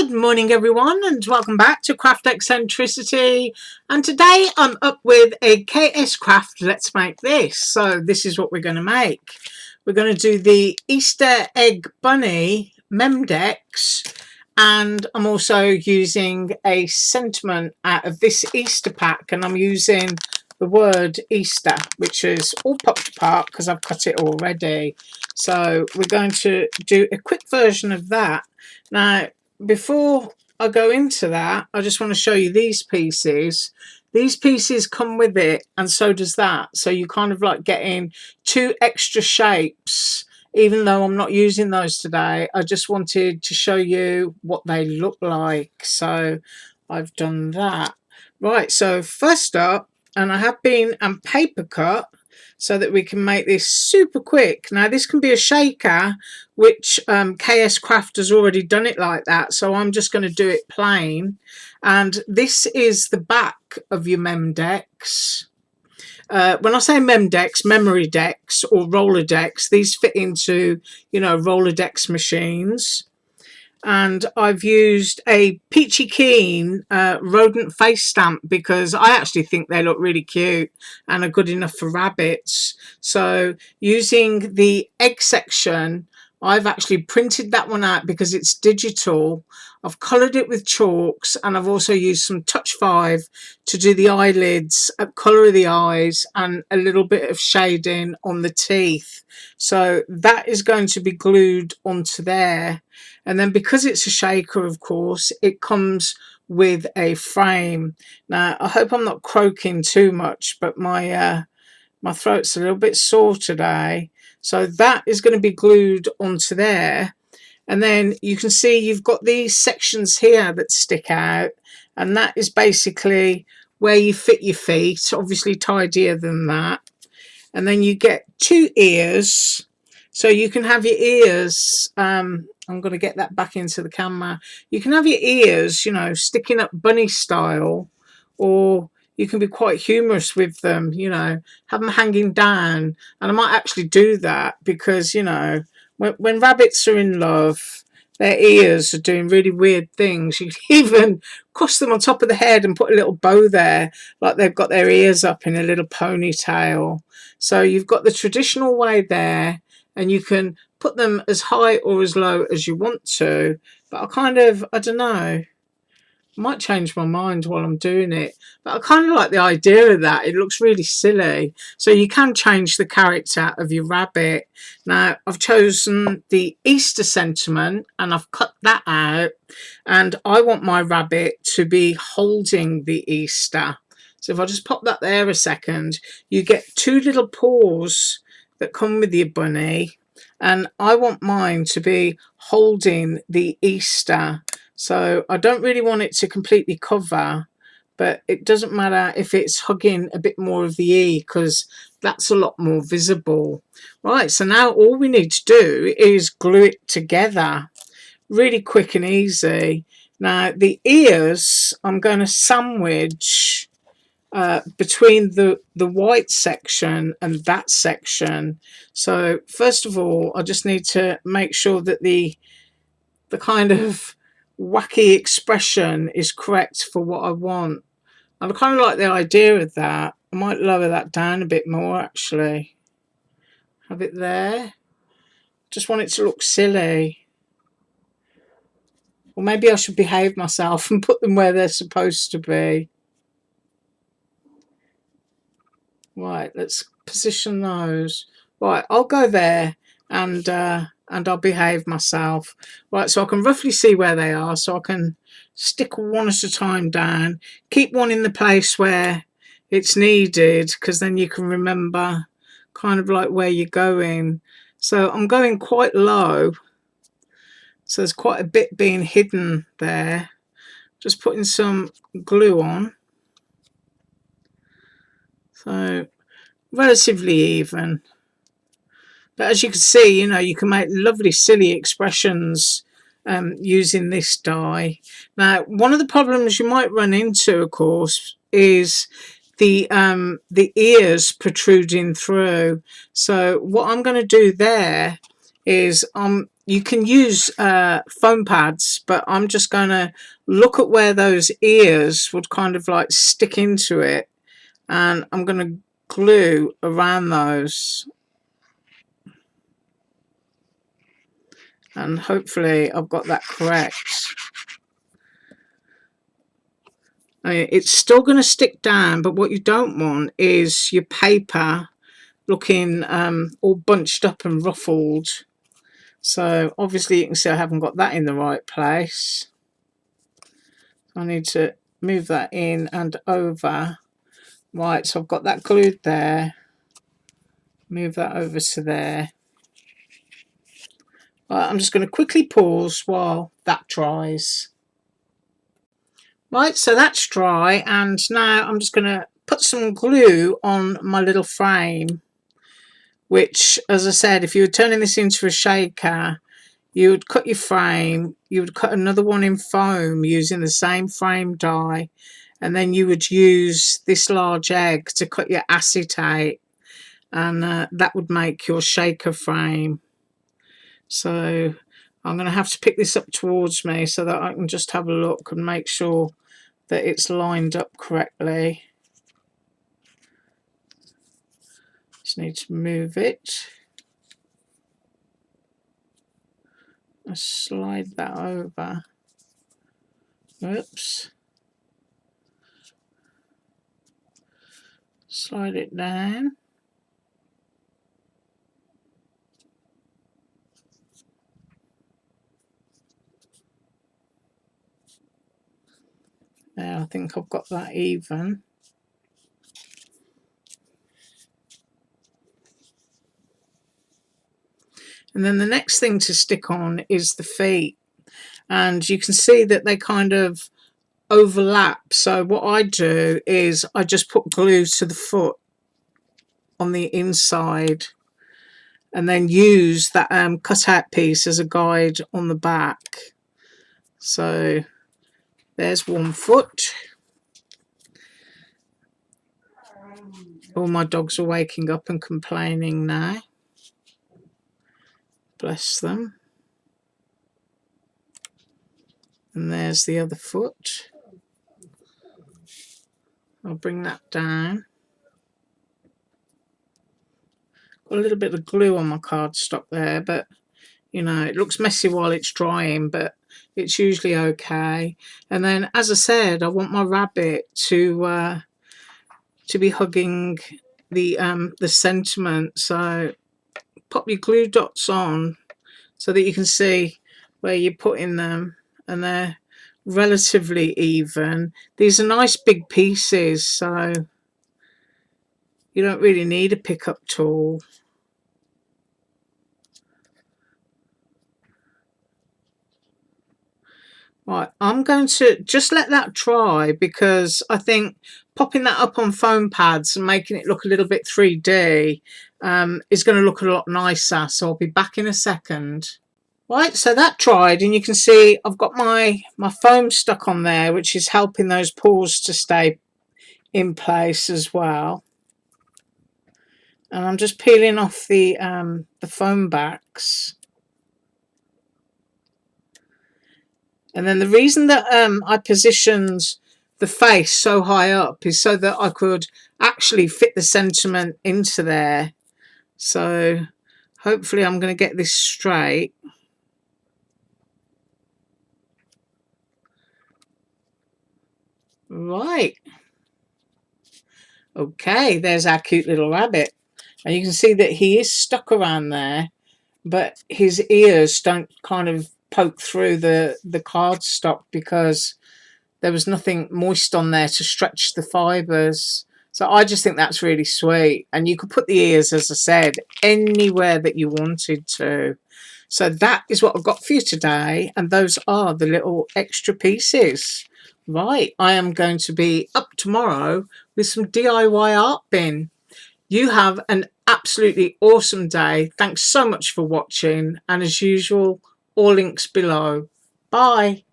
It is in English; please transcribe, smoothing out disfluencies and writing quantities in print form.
Good morning everyone, and welcome back to Craft Eccentricity, and today I'm up with a KSCRAFT Let's Make This. So this is what we're going to make. We're going to do the Easter egg bunny Memdex, and I'm also using a sentiment out of this Easter pack, and I'm using the word Easter, which is all popped apart because I've cut it already. So we're going to do a quick version of that. Now, before I go into that, I just want to show you these pieces. These pieces come with it, and so does that. So you kind of like getting two extra shapes, even though I'm not using those today. I just wanted to show you what they look like. So I've done that. Right, so first up, and I have been and paper cut so that we can make this super quick. Now this can be a shaker, which KSCRAFT has already done it like that, so I'm just going to do it plain. And this is the back of your Memdex. When I say Memdex, memory decks or Rolodex, these fit into, you know, Rolodex machines. And I've used a peachy keen rodent face stamp because I actually think they look really cute and are good enough for rabbits. So using the egg section, I've actually printed that one out because it's digital. I've coloured it with chalks, and I've also used some Touch 5 to do the eyelids, colour of the eyes, and a little bit of shading on the teeth. So that is going to be glued onto there. And then because it's a shaker, of course, it comes with a frame. Now, I hope I'm not croaking too much, but my throat's a little bit sore today. So that is going to be glued onto there. And then you can see you've got these sections here that stick out. And that is basically where you fit your feet, obviously tidier than that. And then you get two ears. So you can have your ears, I'm going to get that back into the camera. You can have your ears, you know, sticking up bunny style, or you can be quite humorous with them, you know, have them hanging down. And I might actually do that because, you know, when rabbits are in love, their ears are doing really weird things. You can even cross them on top of the head and put a little bow there, like they've got their ears up in a little ponytail. So you've got the traditional way there, and you can put them as high or as low as you want to. But I don't know, I might change my mind while I'm doing it. But I kind of like the idea of that. It looks really silly. So you can change the character of your rabbit. Now, I've chosen the Easter sentiment, and I've cut that out. And I want my rabbit to be holding the Easter. So if I just pop that there a second, you get two little paws that come with your bunny, and I want mine to be holding the Easter. So I don't really want it to completely cover, but it doesn't matter if it's hugging a bit more of the E, because that's a lot more visible. Right, so now all we need to do is glue it together. Really quick and easy. Now the ears I'm going to sandwich between the white section and that section. So first of all, I just need to make sure that the kind of wacky expression is correct for what I want. And I kind of like the idea of that. I might lower that down a bit more actually. Have it there. Just want it to look silly. Or maybe I should behave myself and put them where they're supposed to be. Right, let's position those. Right, I'll go there, and I'll behave myself. Right, so I can roughly see where they are, so I can stick one at a time down. Keep one in the place where it's needed, because then you can remember kind of like where you're going. So I'm going quite low, so there's quite a bit being hidden there. Just putting some glue on. So relatively even. But as you can see, you know, you can make lovely silly expressions using this die. Now, one of the problems you might run into, of course, is the ears protruding through. So what I'm going to do there is I'm you can use foam pads, but I'm just going to look at where those ears would kind of like stick into it, and I'm going to glue around those, and hopefully I've got that correct. I mean, it's still going to stick down, but what you don't want is your paper looking all bunched up and ruffled. So obviously you can see I haven't got that in the right place. I need to move that in and over. Right, so I've got that glued there. Move that over to there. Right, I'm just going to quickly pause while that dries. Right, so that's dry, and now I'm just going to put some glue on my little frame, which, as I said, if you were turning this into a shaker, you would cut your frame, you would cut another one in foam using the same frame die, and then you would use this large egg to cut your acetate, and that would make your shaker frame. So I'm going to have to pick this up towards me so that I can just have a look and make sure that it's lined up correctly. Just need to move it. I slide that over. Oops. Slide it down. There, I think I've got that even. And then the next thing to stick on is the feet. And you can see that they kind of overlap. So what I do is I just put glue to the foot on the inside, and then use that cutout piece as a guide on the back. So there's one foot. All my dogs are waking up and complaining now. Bless them. And there's the other foot. I'll bring that down. Got a little bit of glue on my cardstock there, but you know, it looks messy while it's drying, but it's usually okay. And then, as I said, I want my rabbit to be hugging the sentiment. So pop your glue dots on so that you can see where you're putting them, and they're relatively even. These are nice big pieces, so you don't really need a pickup tool. Right, I'm going to just let that dry, because I think popping that up on foam pads and making it look a little bit 3D is going to look a lot nicer. So I'll be back in a second. Right, so that dried, and you can see I've got my foam stuck on there, which is helping those paws to stay in place as well. And I'm just peeling off the foam backs. And then the reason that I positioned the face so high up is so that I could actually fit the sentiment into there. So hopefully I'm going to get this straight. Right. Okay, there's our cute little rabbit. And you can see that he is stuck around there, but his ears don't kind of poke through the cardstock because there was nothing moist on there to stretch the fibres. So I just think that's really sweet. And you could put the ears, as I said, anywhere that you wanted to. So that is what I've got for you today. And those are the little extra pieces. Right, I am going to be up tomorrow with some DIY art bin. You have an absolutely awesome day. Thanks so much for watching. And as usual, all links below. Bye.